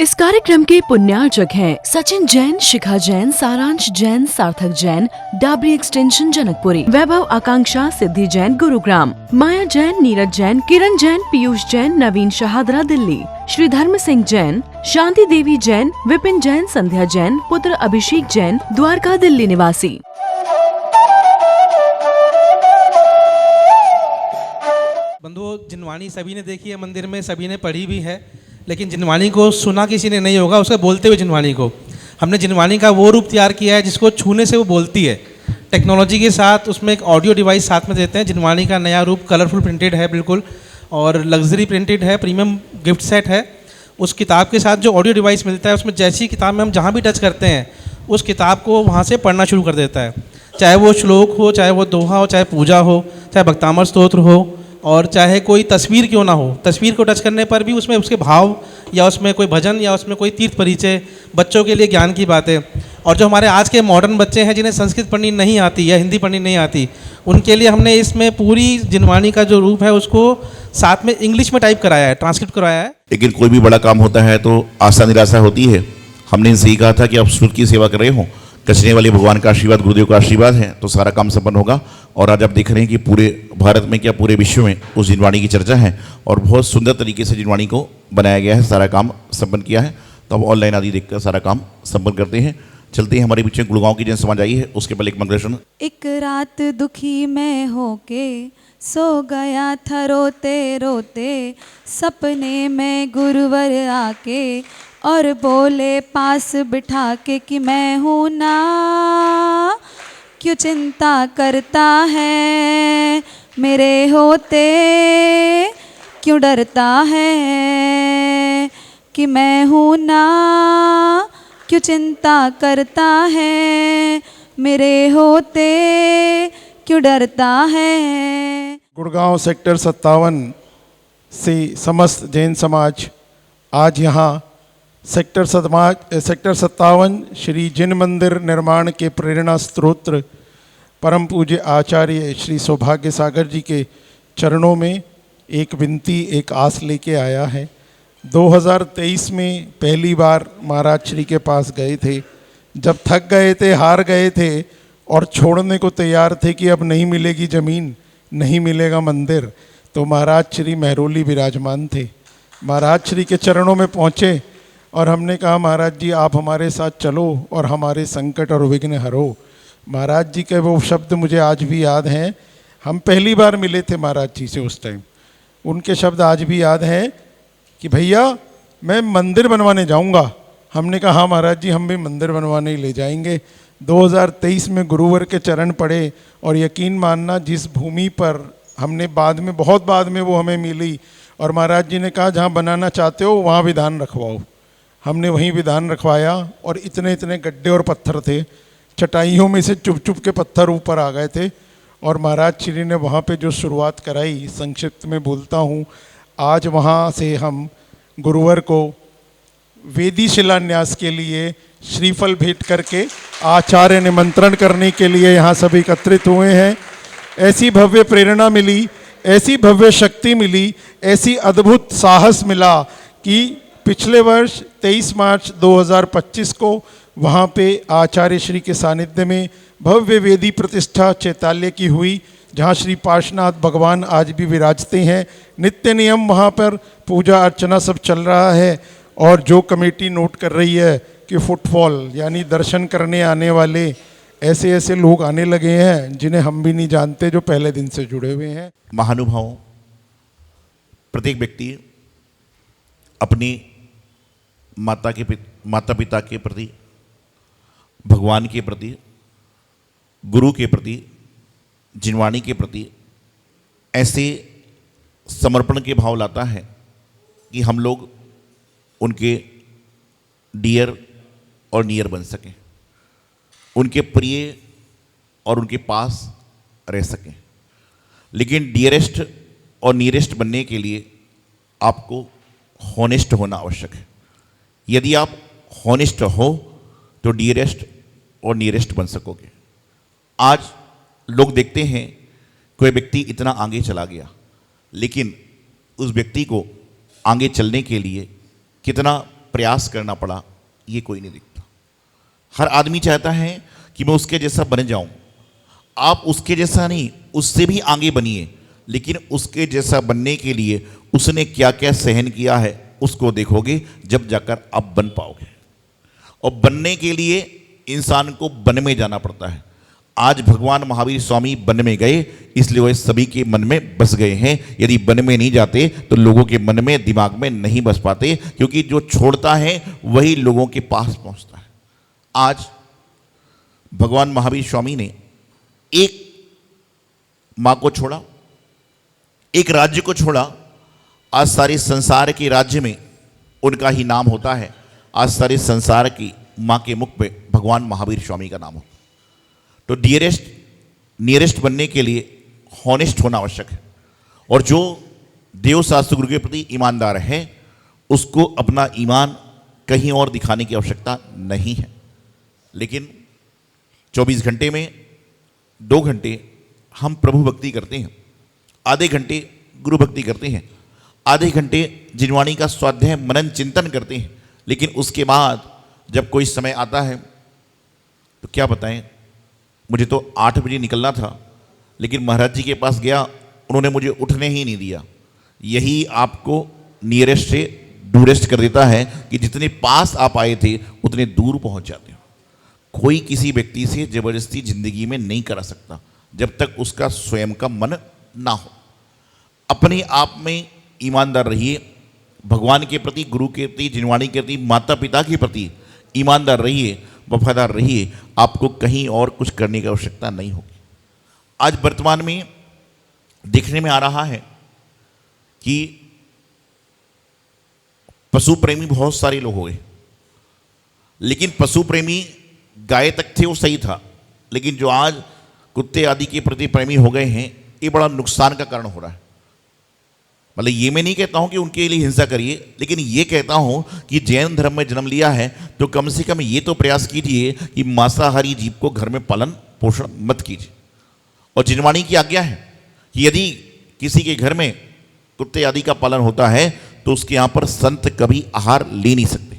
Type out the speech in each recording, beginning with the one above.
इस कार्यक्रम के पुण्यार्चक हैं सचिन जैन, शिखा जैन, सारांश जैन, सार्थक जैन, डाबरी एक्सटेंशन जनकपुरी, वैभव आकांक्षा, सिद्धि जैन गुरुग्राम, माया जैन, नीरज जैन, किरण जैन, पीयूष जैन, नवीन शहादरा दिल्ली, श्री धर्म सिंह जैन, शांति देवी जैन, विपिन जैन, संध्या जैन, पुत्र अभिषेक जैन, द्वारका दिल्ली निवासी। बंधुओं, जिनवाणी सभी ने देखी है, मंदिर में सभी ने पढ़ी भी है, लेकिन जिनवाणी को सुना किसी ने नहीं होगा, उसका बोलते हुए जिनवाणी को। हमने जिनवाणी का वो रूप तैयार किया है जिसको छूने से वो बोलती है। टेक्नोलॉजी के साथ उसमें एक ऑडियो डिवाइस साथ में देते हैं। जिनवाणी का नया रूप कलरफुल प्रिंटेड है बिल्कुल, और लग्जरी प्रिंटेड है, प्रीमियम गिफ्ट सेट है। उस किताब के साथ जो ऑडियो डिवाइस मिलता है, उसमें जैसी किताब में हम जहाँ भी टच करते हैं, उस किताब को वहाँ से पढ़ना शुरू कर देता है। चाहे वो श्लोक हो, चाहे वो दोहा हो, चाहे पूजा हो, चाहे भक्तामर स्तोत्र हो, और चाहे कोई तस्वीर क्यों ना हो, तस्वीर को टच करने पर भी उसमें उसके भाव या उसमें कोई भजन या उसमें कोई तीर्थ परिचय, बच्चों के लिए ज्ञान की बातें। और जो हमारे आज के मॉडर्न बच्चे हैं जिन्हें संस्कृत पढ़नी नहीं आती या हिंदी पढ़नी नहीं आती, उनके लिए हमने इसमें पूरी जिनवाणी का जो रूप है उसको साथ में इंग्लिश में टाइप कराया है, ट्रांसक्रिप्ट कराया है। लेकिन कोई भी बड़ा काम होता है तो आशा निराशा होती है। हमने इनसे ही कहा था कि आप सूर्य की सेवा कर रहे हो, कचने वाले भगवान का आशीर्वाद, गुरुदेव का आशीर्वाद है तो सारा काम संपन्न होगा। और आज आप देख रहे हैं कि पूरे भारत में क्या पूरे विश्व में उस जिनवाणी की चर्चा है, और बहुत सुंदर तरीके से जिनवाणी को बनाया गया है, सारा काम संपन्न किया है। तो अब ऑनलाइन आदि देखकर सारा काम संपन्न करते हैं। चलते हैं, हमारे पीछे गुड़गांव की जन समाज आई है, उसके पहले एक मंगलेशन। एक रात दुखी मैं होके सो गया था रोते रोते, सपने में गुरुवर आके और बोले पास बिठा के कि मैं हूँ ना, क्यों चिंता करता है मेरे होते, क्यों डरता है कि मैं हूँ ना, क्यों चिंता करता है मेरे होते, क्यों डरता है। गुड़गांव सेक्टर 57 से समस्त जैन समाज आज यहाँ सेक्टर 57 श्री जिन मंदिर निर्माण के प्रेरणा स्त्रोत्र परम पूज्य आचार्य श्री सौभाग्य सागर जी के चरणों में एक विनती, एक आस लेके आया है। 2023 में पहली बार महाराज श्री के पास गए थे, जब थक गए थे, हार गए थे और छोड़ने को तैयार थे कि अब नहीं मिलेगी ज़मीन, नहीं मिलेगा मंदिर, तो महाराज श्री महरौली विराजमान थे। महाराज श्री के चरणों में पहुँचे और हमने कहा महाराज जी आप हमारे साथ चलो और हमारे संकट और विघ्न हरो। महाराज जी के वो शब्द मुझे आज भी याद हैं। हम पहली बार मिले थे महाराज जी से उस टाइम, उनके शब्द आज भी याद हैं कि भैया मैं मंदिर बनवाने जाऊंगा। हमने कहा हाँ महाराज जी हम भी मंदिर बनवाने ही ले जाएंगे। 2023 में गुरुवर के चरण पड़े और यकीन मानना जिस भूमि पर हमने बाद में, बहुत बाद में वो हमें मिली, और महाराज जी ने कहा जहाँ बनाना चाहते हो वहाँ विधान रखवाओ। हमने वहीं विधान रखवाया और इतने इतने गड्ढे और पत्थर थे, चटाइयों में से चुप चुप के पत्थर ऊपर आ गए थे, और महाराज श्री ने वहाँ पे जो शुरुआत कराई, संक्षिप्त में बोलता हूँ, आज वहाँ से हम गुरुवर को वेदी शिलान्यास के लिए श्रीफल भेंट करके आचार्य निमंत्रण करने के लिए यहाँ सभी एकत्रित हुए हैं। ऐसी भव्य प्रेरणा मिली, ऐसी भव्य शक्ति मिली, ऐसी अद्भुत साहस मिला कि पिछले वर्ष 23 मार्च 2025 को वहाँ पे आचार्य श्री के सानिध्य में भव्य वेदी प्रतिष्ठा चैताल्य की हुई, जहाँ श्री पार्श्वनाथ भगवान आज भी विराजते हैं। नित्य नियम वहाँ पर पूजा अर्चना सब चल रहा है, और जो कमेटी नोट कर रही है कि फुटफॉल यानी दर्शन करने आने वाले ऐसे ऐसे लोग आने लगे हैं जिन्हें हम भी नहीं जानते, जो पहले दिन से जुड़े हुए हैं। महानुभावों, प्रत्येक व्यक्ति अपनी माता पिता के प्रति, भगवान के प्रति, गुरु के प्रति, जिनवाणी के प्रति ऐसे समर्पण के भाव लाता है कि हम लोग उनके डियर और नियर बन सकें, उनके प्रिय और उनके पास रह सकें। लेकिन डियरेस्ट और नियरेस्ट बनने के लिए आपको हॉनेस्ट होना आवश्यक है। यदि आप हॉनेस्ट हो तो डियरेस्ट और नियरेस्ट बन सकोगे। आज लोग देखते हैं कोई व्यक्ति इतना आगे चला गया, लेकिन उस व्यक्ति को आगे चलने के लिए कितना प्रयास करना पड़ा, ये कोई नहीं दिखता। हर आदमी चाहता है कि मैं उसके जैसा बन जाऊं। आप उसके जैसा नहीं, उससे भी आगे बनिए, लेकिन उसके जैसा बनने के लिए उसने क्या क्या सहन किया है उसको देखोगे, जब जाकर आप बन पाओगे। और बनने के लिए इंसान को वन में जाना पड़ता है। आज भगवान महावीर स्वामी वन में गए, इसलिए वह सभी के मन में बस गए हैं। यदि वन में नहीं जाते तो लोगों के मन में, दिमाग में नहीं बस पाते, क्योंकि जो छोड़ता है वही लोगों के पास पहुंचता है। आज भगवान महावीर स्वामी ने एक मां को छोड़ा, एक राज्य को छोड़ा। आज सारे संसार के राज्य में उनका ही नाम होता है। आज सारे संसार की मां के मुख पे भगवान महावीर स्वामी का नाम हो। तो नियरेस्ट बनने के लिए हॉनेस्ट होना आवश्यक है। और जो देव शास्त्र गुरु के प्रति ईमानदार है, उसको अपना ईमान कहीं और दिखाने की आवश्यकता नहीं है। लेकिन 24 घंटे में 2 घंटे हम प्रभु भक्ति करते हैं, आधे घंटे गुरु भक्ति करते हैं, आधे घंटे जिनवाणी का स्वाध्याय मनन चिंतन करते हैं। लेकिन उसके बाद जब कोई समय आता है तो क्या बताएं, मुझे तो 8 बजे निकलना था, लेकिन महाराज जी के पास गया, उन्होंने मुझे उठने ही नहीं दिया। यही आपको नियरेस्ट से दूरेस्ट कर देता है कि जितने पास आप आए थे उतने दूर पहुंच जाते हो। कोई किसी व्यक्ति से जबरदस्ती जिंदगी में नहीं करा सकता जब तक उसका स्वयं का मन ना हो। अपने आप में ईमानदार रहिए, भगवान के प्रति, गुरु के प्रति, जिनवाणी के प्रति, माता पिता के प्रति ईमानदार रहिए, वफादार रहिए। आपको कहीं और कुछ करने की आवश्यकता नहीं होगी। आज वर्तमान में देखने में आ रहा है कि पशु प्रेमी बहुत सारे लोग हो गए, लेकिन पशु प्रेमी गाय तक थे वो सही था, लेकिन जो आज कुत्ते आदि के प्रति प्रेमी हो गए हैं, ये बड़ा नुकसान का कारण हो रहा है। मतलब ये मैं नहीं कहता हूं कि उनके लिए हिंसा करिए, लेकिन ये कहता हूं कि जैन धर्म में जन्म लिया है तो कम से कम ये तो प्रयास कीजिए कि मांसाहारी जीव को घर में पालन पोषण मत कीजिए। और जिनवाणी की आज्ञा है कि यदि किसी के घर में कुत्ते आदि का पालन होता है तो उसके यहाँ पर संत कभी आहार ले नहीं सकते,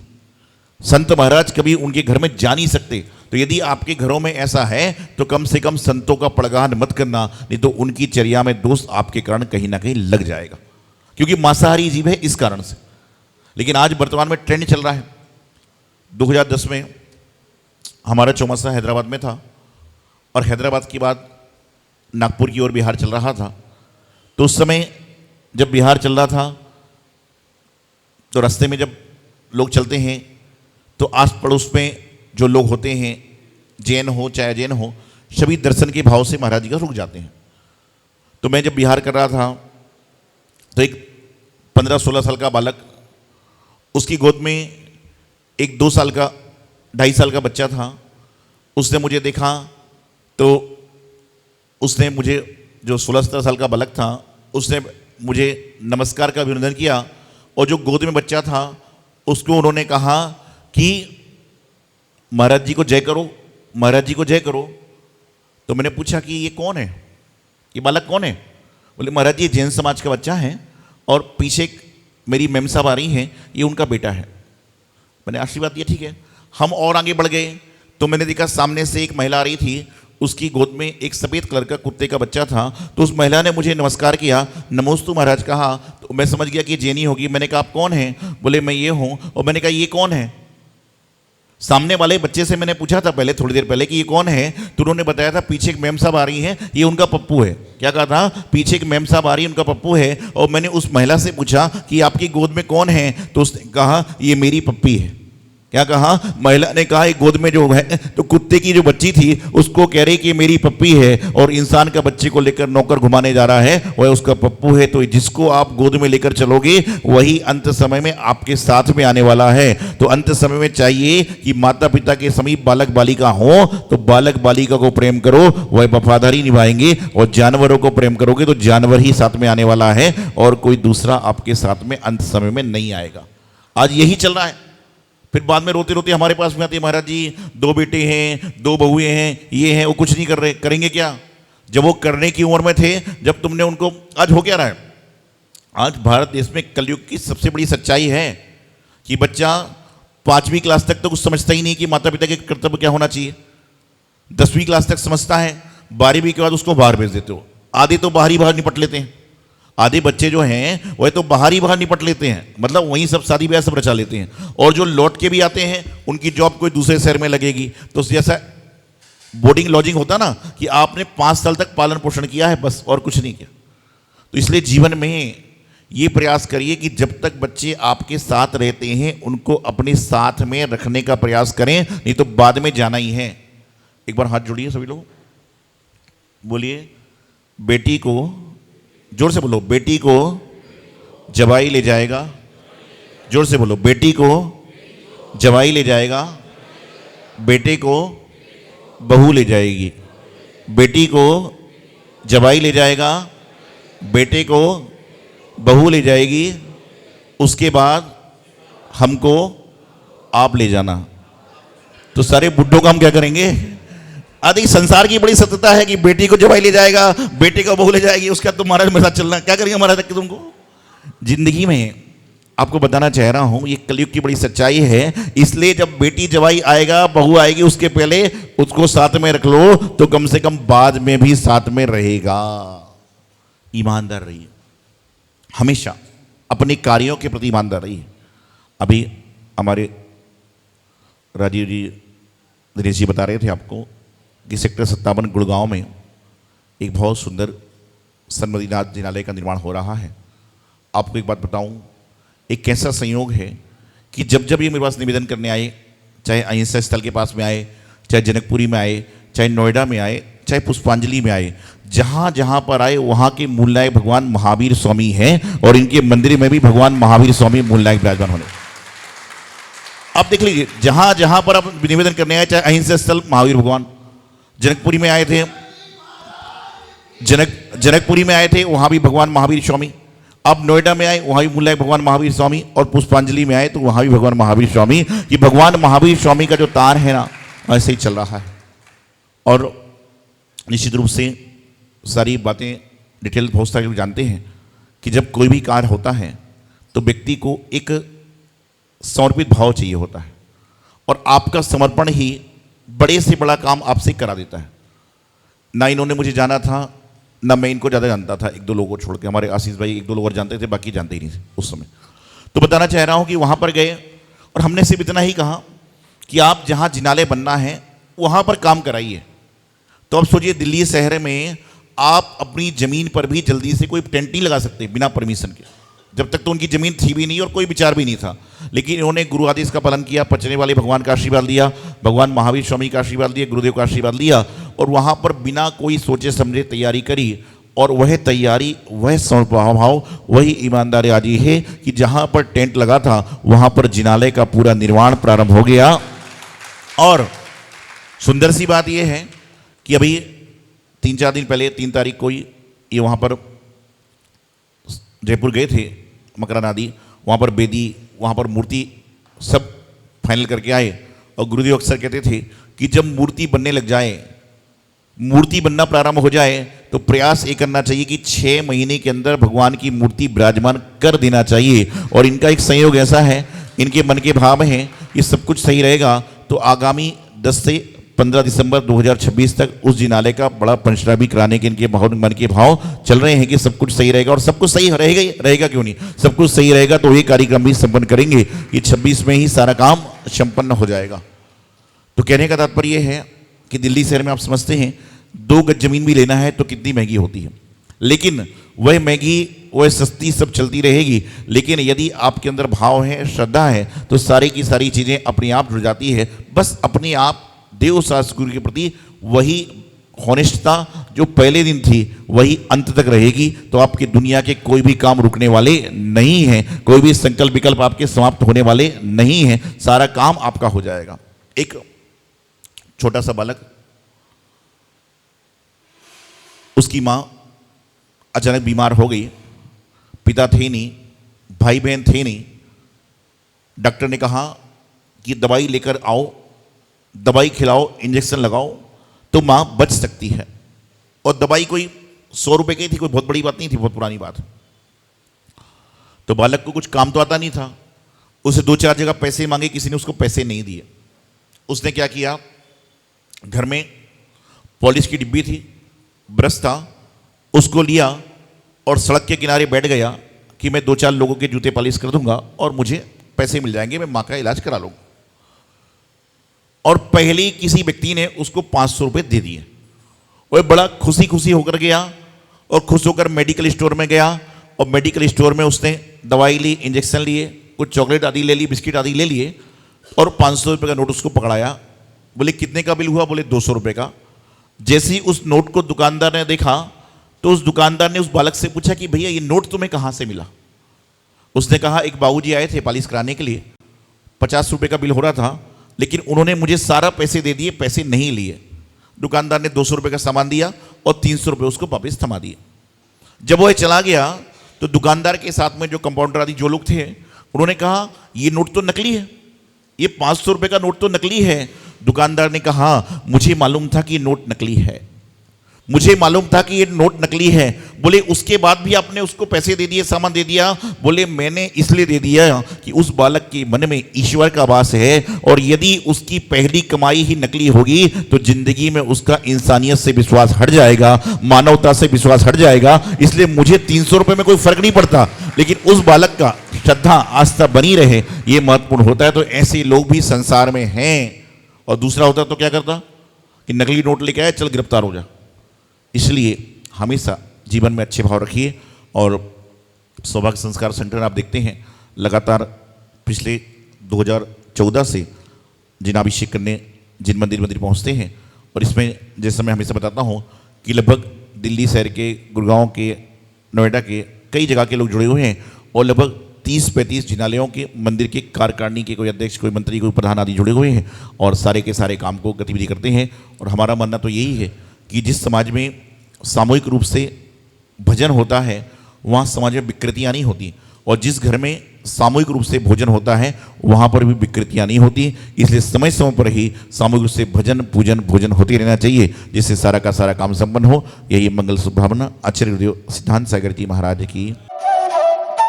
संत महाराज कभी उनके घर में जा नहीं सकते। तो यदि आपके घरों में ऐसा है तो कम से कम संतों का पड़गान मत करना, नहीं तो उनकी चर्या में दोष आपके कारण कहीं ना कहीं लग जाएगा, क्योंकि मांसाहारी जीव है इस कारण से। लेकिन आज वर्तमान में ट्रेंड चल रहा है। 2010 में हमारा चौमासा हैदराबाद में था और हैदराबाद के बाद नागपुर की ओर बिहार चल रहा था। तो उस समय जब बिहार चल रहा था तो रास्ते में जब लोग चलते हैं तो आस पड़ोस में जो लोग होते हैं, जैन हो चाहे अजैन हो, सभी दर्शन के भाव से महाराज जी का रुक जाते हैं। तो मैं जब बिहार कर रहा था तो एक 15-16 साल का बालक, उसकी गोद में एक 2 साल का 2.5 साल का बच्चा था। उसने मुझे देखा तो उसने मुझे, जो 16-17 साल का बालक था, उसने मुझे नमस्कार का अभिनंदन किया। और जो गोद में बच्चा था उसको उन्होंने कहा कि महाराज जी को जय करो, महाराज जी को जय करो। तो मैंने पूछा कि ये कौन है, ये बालक कौन है? बोले महाराज जी जैन समाज का बच्चा है और पीछे मेरी मैम साहब आ रही हैं, ये उनका बेटा है। मैंने आशीर्वाद दिया, ठीक है। हम और आगे बढ़ गए तो मैंने देखा सामने से एक महिला आ रही थी, उसकी गोद में एक सफ़ेद कलर का कुत्ते का बच्चा था। तो उस महिला ने मुझे नमस्कार किया, नमोस्तु महाराज कहा। तो मैं समझ गया कि जैनी होगी। मैंने कहा आप कौन हैं? बोले मैं ये हूँ। और मैंने कहा ये कौन है? सामने वाले बच्चे से मैंने पूछा था पहले, थोड़ी देर पहले, कि ये कौन है? तो उन्होंने बताया था पीछे एक मैम साहब आ रही हैं, ये उनका पप्पू है। क्या कहा था? पीछे एक मैम साहब आ रही है, उनका पप्पू है। और मैंने उस महिला से पूछा कि आपकी गोद में कौन है? तो उसने कहा ये मेरी पप्पी है। क्या कहा? महिला ने कहा गोद में जो है, तो कुत्ते की जो बच्ची थी उसको कह रही कि मेरी पप्पी है, और इंसान का बच्चे को लेकर नौकर घुमाने जा रहा है, वह उसका पप्पू है। तो जिसको आप गोद में लेकर चलोगे वही अंत समय में आपके साथ में आने वाला है। तो अंत समय में चाहिए कि माता पिता के समीप बालक बालिका हो, तो बालक बालिका को प्रेम करो, वह वफादारी निभाएंगे। और जानवरों को प्रेम करोगे तो जानवर ही साथ में आने वाला है, और कोई दूसरा आपके साथ में अंत समय में नहीं आएगा। आज यही चल रहा है। फिर बाद में रोते रोते हमारे पास में आते, महाराज जी 2 बेटे हैं, 2 बहुएं हैं, ये हैं, वो कुछ नहीं कर रहे। करेंगे क्या? जब वो करने की उम्र में थे, जब तुमने उनको, आज हो क्या रहा है? आज भारत देश में कलयुग की सबसे बड़ी सच्चाई है कि बच्चा 5वीं क्लास तक तो कुछ समझता ही नहीं कि माता पिता के कर्तव्य क्या होना चाहिए। 10वीं क्लास तक समझता है, 12वीं के बाद उसको बाहर भेज देते हो। आधे तो बाहर ही बाहर निपट लेते हैं, आधे बच्चे जो हैं वह तो बाहर ही बाहर निपट लेते हैं, मतलब वहीं सब शादी ब्याह सब रचा लेते हैं। और जो लौट के भी आते हैं उनकी जॉब कोई दूसरे शहर में लगेगी। तो जैसा बोर्डिंग लॉजिंग होता ना कि आपने 5 साल तक पालन पोषण किया है बस, और कुछ नहीं किया। तो इसलिए जीवन में ये प्रयास करिए कि जब तक बच्चे आपके साथ रहते हैं उनको अपने साथ में रखने का प्रयास करें, नहीं तो बाद में जाना ही है। एक बार हाथ जोड़िए सभी लोग, बोलिए बेटी को, जोर से बोलो, बेटी को जवाई ले जाएगा। जोर से बोलो, बेटी को जवाई ले जाएगा, बेटे को बहू ले जाएगी। बेटी को जवाई ले जाएगा, बेटे को बहू ले जाएगी, उसके बाद हमको आप ले जाना। तो सारे बुड्ढों का हम क्या करेंगे? आदि संसार की बड़ी सत्यता है कि बेटी को जवाई ले जाएगा, बेटे को बहू ले जाएगी, उसका तो महाराज मेरे साथ चलना, क्या करेंगे महाराज तक तुमको। जिंदगी में आपको बताना चाह रहा हूं, ये कलयुग की बड़ी सच्चाई है। इसलिए जब बेटी जवाई आएगा, बहू आएगी, उसके पहले उसको साथ में रख लो तो कम से कम बाद में भी साथ में रहेगा। ईमानदार रहिए, हमेशा अपने कार्यों के प्रति ईमानदार रहिए। अभी हमारे राजीव जी, दिनेश जी बता रहे थे आपको कि सेक्टर 57 गुड़गांव में एक बहुत सुंदर सन्मतिनाथ जिनालय का निर्माण हो रहा है। आपको एक बात बताऊं, एक कैसा संयोग है कि जब जब ये मेरे पास निवेदन करने आए, चाहे अहिंसा स्थल के पास में आए, चाहे जनकपुरी में आए, चाहे नोएडा में आए, चाहे पुष्पांजलि में आए, जहाँ जहाँ पर आए वहाँ के मूलनायक भगवान महावीर स्वामी हैं और इनके मंदिर में भी भगवान महावीर स्वामी मूलनायक विराजमान होने। आप देख लीजिए, जहाँ जहाँ पर आप निवेदन करने आए, चाहे अहिंसा स्थल महावीर भगवान, जनकपुरी में आए थे, जनकपुरी में आए थे, वहाँ भी भगवान महावीर स्वामी। अब नोएडा में आए, वहाँ भी मूलनायक भगवान महावीर स्वामी, और पुष्पांजलि में आए तो वहाँ भी भगवान महावीर स्वामी। कि भगवान महावीर स्वामी का जो तार है ना, ऐसे ही चल रहा है। और निश्चित रूप से सारी बातें डिटेल बहुत सारे लोग जानते हैं कि जब कोई भी कार्य होता है तो व्यक्ति को एक समर्पित भाव चाहिए होता है, और आपका समर्पण ही बड़े से बड़ा काम आपसे करा देता है। ना इन्होंने मुझे जाना था, ना मैं इनको ज़्यादा जानता था, 1-2 लोगों को छोड़ के। हमारे आशीष भाई 1-2 लोग और जानते थे, बाकी जानते ही नहीं थे उस समय। तो बताना चाह रहा हूँ कि वहाँ पर गए और हमने सिर्फ इतना ही कहा कि आप जहाँ जिनालय बनना है वहाँ पर काम कराइए। तो अब सोचिए, दिल्ली शहर में आप अपनी ज़मीन पर भी जल्दी से कोई टेंट नहीं लगा सकते बिना परमिशन के। जब तक तो उनकी ज़मीन थी भी नहीं और कोई विचार भी नहीं था, लेकिन इन्होंने गुरु आदेश का पालन किया, पचने वाले भगवान का आशीर्वाद लिया, भगवान महावीर स्वामी का आशीर्वाद लिया, गुरुदेव का आशीर्वाद लिया, और वहाँ पर बिना कोई सोचे समझे तैयारी करी। और वह तैयारी, वह समर्पण भाव, वही ईमानदारी आज है कि जहाँ पर टेंट लगा था वहाँ पर जिनालय का पूरा निर्माण प्रारंभ हो गया। और सुंदर सी बात यह है कि अभी 3-4 दिन पहले 3 तारीख को ही ये वहाँ पर जयपुर गए थे, मकरान आदि, वहाँ पर बेदी, वहाँ पर मूर्ति सब फाइनल करके आए। और गुरुदेव अक्सर कहते थे कि जब मूर्ति बनने लग जाए, मूर्ति बनना प्रारंभ हो जाए, तो प्रयास ये करना चाहिए कि 6 महीने के अंदर भगवान की मूर्ति विराजमान कर देना चाहिए। और इनका एक संयोग ऐसा है, इनके मन के भाव हैं, ये सब कुछ सही रहेगा तो आगामी 10 से 15 दिसंबर 2026 तक उस जिनालय का बड़ा पंचनामा भी कराने के इनके बहुत मन के भाव चल रहे हैं कि सब कुछ सही रहेगा। और सब कुछ सही रहेगा ही रहेगा, क्यों नहीं, सब कुछ सही रहेगा तो ये कार्यक्रम भी संपन्न करेंगे कि 26 में ही सारा काम संपन्न हो जाएगा। तो कहने का तात्पर्य है कि दिल्ली शहर में आप समझते हैं 2 गज जमीन भी लेना है तो कितनी महंगी होती है, लेकिन वह महंगी, वह सस्ती सब चलती रहेगी। लेकिन यदि आपके अंदर भाव है, श्रद्धा है, तो सारी की सारी चीज़ें अपने आप जुड़ जाती है। बस अपने आप देव शास्त्र गुरु के प्रति वही हॉनेस्टता जो पहले दिन थी वही अंत तक रहेगी, तो आपकी दुनिया के कोई भी काम रुकने वाले नहीं हैं, कोई भी संकल्प विकल्प आपके समाप्त होने वाले नहीं हैं, सारा काम आपका हो जाएगा। एक छोटा सा बालक, उसकी माँ अचानक बीमार हो गई, पिता थे नहीं, भाई बहन थे नहीं। डॉक्टर ने कहा कि दवाई लेकर आओ, दवाई खिलाओ, इंजेक्शन लगाओ तो माँ बच सकती है। और दवाई कोई 100 रुपए की थी, कोई बहुत बड़ी बात नहीं थी, बहुत पुरानी बात। तो बालक को कुछ काम तो आता नहीं था, उसे 2-4 जगह पैसे मांगे, किसी ने उसको पैसे नहीं दिए। उसने क्या किया, घर में पॉलिश की डिब्बी थी, ब्रश था, उसको लिया और सड़क के किनारे बैठ गया कि मैं 2-4 लोगों के जूते पॉलिश कर दूंगा और मुझे पैसे मिल जाएंगे, मैं माँ का इलाज करा लूँगा। और पहले ही किसी व्यक्ति ने उसको 500 रुपये दे दिए। वह बड़ा खुशी खुशी होकर गया और खुश होकर मेडिकल स्टोर में गया और मेडिकल स्टोर में उसने दवाई ली, इंजेक्शन लिए, कुछ चॉकलेट आदि ले ली, बिस्किट आदि ले लिए और 500 रुपये का नोट उसको पकड़ाया। बोले कितने का बिल हुआ? बोले 200 रुपये का। जैसे ही उस नोट को दुकानदार ने देखा तो उस दुकानदार ने उस बालक से पूछा कि भैया ये नोट तुम्हें कहाँ से मिला? उसने कहा एक बाबूजी आए थे पॉलिश कराने के लिए, 50 रुपये का बिल हो रहा था, लेकिन उन्होंने मुझे सारा पैसे दे दिए, पैसे नहीं लिए। दुकानदार ने 200 रुपये का सामान दिया और 300 रुपये उसको वापस थमा दिए। जब वह चला गया तो दुकानदार के साथ में जो कंपाउंडर आदि जो लोग थे उन्होंने कहा ये नोट तो नकली है, ये 500 रुपये का नोट तो नकली है। दुकानदार ने कहा मुझे मालूम था कि ये नोट नकली है, मुझे मालूम था कि ये नोट नकली है। बोले उसके बाद भी आपने उसको पैसे दे दिए, सामान दे दिया? बोले मैंने इसलिए दे दिया कि उस बालक के मन में ईश्वर का वास है और यदि उसकी पहली कमाई ही नकली होगी तो जिंदगी में उसका इंसानियत से विश्वास हट जाएगा, मानवता से विश्वास हट जाएगा। इसलिए मुझे 300 रुपये में कोई फर्क नहीं पड़ता, लेकिन उस बालक का श्रद्धा आस्था बनी रहे, ये महत्वपूर्ण होता है। तो ऐसे लोग भी संसार में हैं। और दूसरा होता तो क्या करता कि नकली नोट लेके आया, चल गिरफ्तार हो जा। इसलिए हमेशा जीवन में अच्छे भाव रखिए। और सौभाग्य संस्कार सेंटर आप देखते हैं लगातार पिछले 2014 से जिनाभिषेक करने जिन मंदिर पहुंचते हैं। और इसमें जैसे मैं हमेशा बताता हूं कि लगभग दिल्ली शहर के, गुड़गांव के, नोएडा के कई जगह के लोग जुड़े हुए हैं और लगभग 30-35 जिनालयों के मंदिर के कार्यकारिणी के कोई अध्यक्ष, कोई मंत्री, कोई प्रधान आदि जुड़े हुए हैं और सारे के सारे काम को गतिविधि करते हैं। और हमारा मानना तो यही है कि जिस समाज में सामूहिक रूप से भजन होता है वहाँ समाज में विकृतियाँ नहीं होती, और जिस घर में सामूहिक रूप से भोजन होता है वहाँ पर भी विकृतियाँ नहीं होती। इसलिए समय समय पर ही सामूहिक रूप से भजन, पूजन, भोजन होते रहना चाहिए, जिससे सारा का सारा काम संपन्न हो। यही मंगल शुभभावना आचार्य गुरुदेव सिद्धांत सागर जी महाराज की।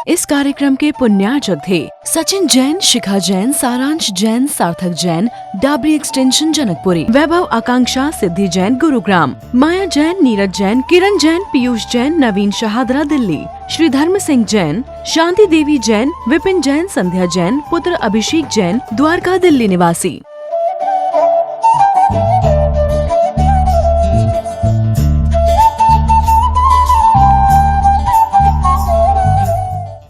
इस कार्यक्रम के पुण्यार्चक थे सचिन जैन, शिखा जैन, सारांश जैन, सार्थक जैन, डाबरी एक्सटेंशन जनकपुरी, वैभव आकांक्षा सिद्धि जैन गुरुग्राम, माया जैन, नीरज जैन, किरण जैन, पीयूष जैन, नवीन शहादरा दिल्ली, श्री धर्म सिंह जैन, शांति देवी जैन, विपिन जैन, संध्या जैन, पुत्र अभिषेक जैन, द्वारका दिल्ली निवासी।